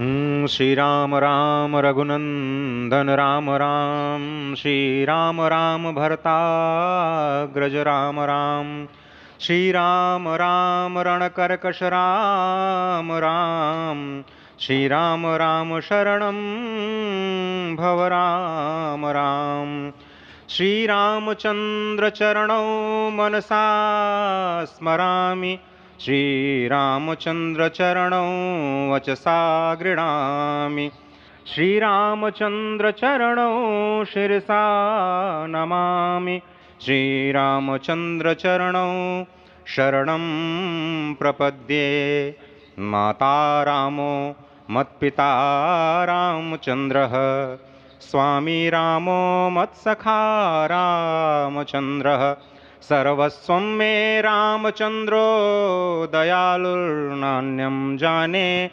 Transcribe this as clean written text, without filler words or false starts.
श्री राम राम रघुनंदन राम राम, श्री राम राम भरताग्रज राम राम, श्री राम राम रणकर्कश राम राम, श्री राम राम शरणं भव राम राम। श्री रामचंद्र चरणौ मनसा स्मरामि, श्रीरामचंद्र चरणौ वचसा गृह्णामि, श्रीरामचंद्र चरणौ शिरसा नमामि, श्रीरामचंद्र चरणौ शरणं प्रपद्ये। माता रामो मत्पिता रामचंद्रः, स्वामी रामो मत्सखा रामचंद्रः, सर्वस्वं मे रामचंद्रो दयालुर्नान्यं जाने